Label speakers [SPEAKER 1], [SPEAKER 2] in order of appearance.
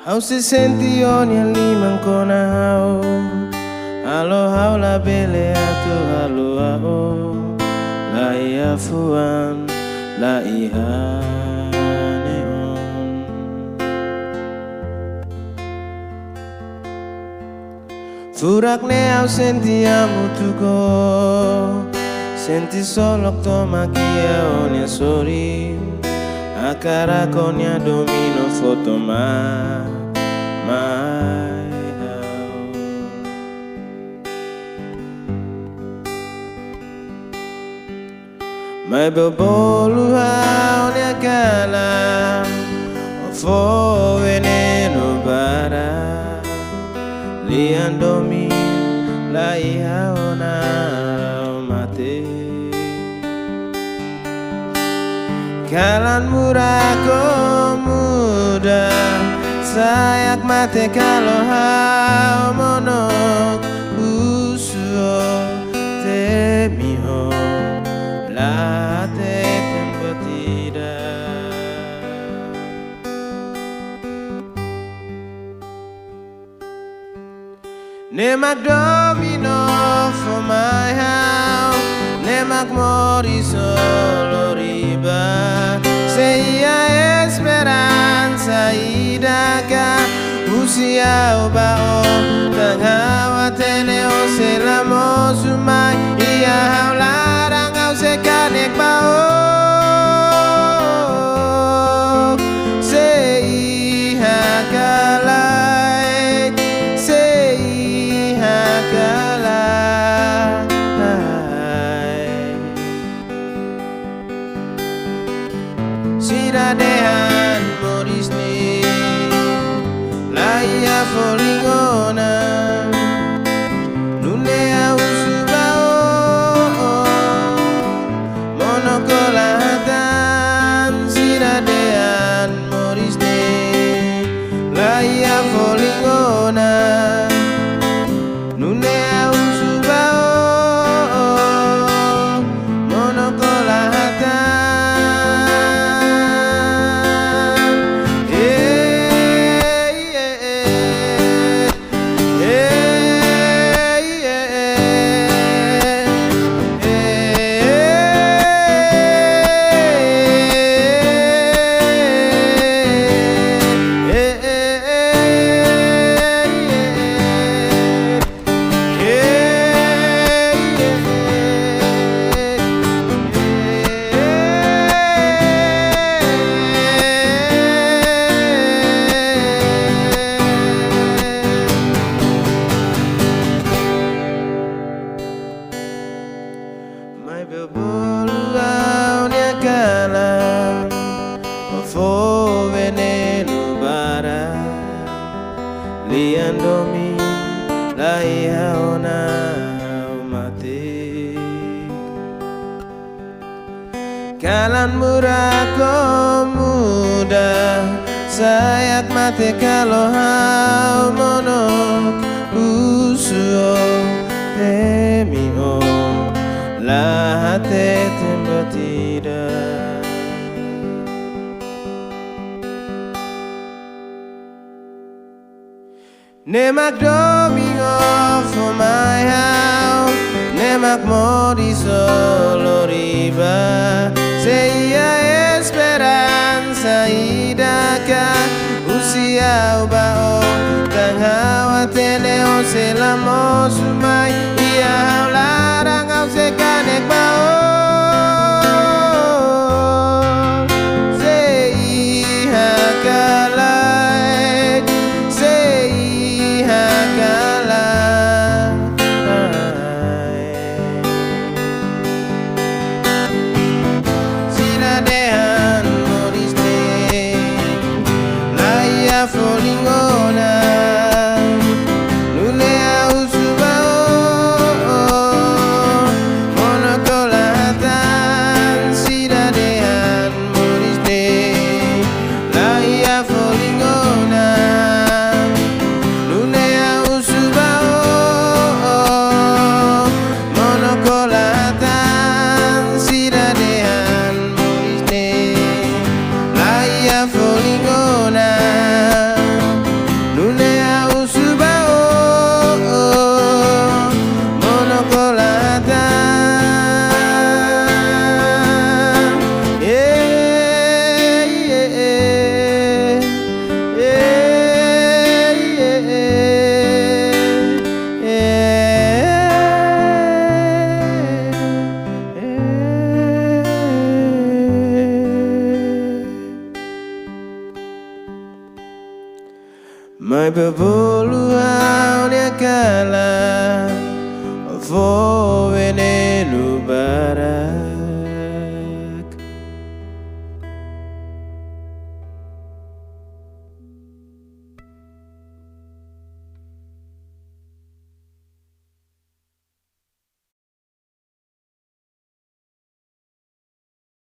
[SPEAKER 1] Au se senti ogni limang kona hau Halo hau la bele atu halo ao La ia fuan la ia neon Furak ne au senti amutuko Senti solok to makia onia sori Akara konya domino foto Mai bebolu hau ni akala Ofo veneno bara Lian domi lai hau na mate Kalan murah kau muda Sayak mate kalau hau monok Usuo temiho Late tempo tidak Nemak domino for my house Nemak mori solo riba Seia esperanza idaka Usia ubao Tanghawa teneo selamo sumai Ia haularang au sekanek bao Seiha kalai Seiha kalai Siradehan morisni Laia folingona Nunea usubao Monokolahatan Siradehan morisni Laia folingona Nunea usubao Monokolahatan Mai bebolu au ni akala Ofo veneno bara Lian domi lai haona mati Kalan murah kau muda Sayak mate kalau hau monok Usuo temio Lahate tempo tidak Nemak domingo for my house Nemak modi solo riba Seia esperanza idaka Usia ubao Tanghawa teneo selamo sumai Ia haularang au sekanek bao Seiha kalai Seiha kalai Siradehan morisne Laia folingona Nunea usubao Mai berbulu hau dia kalah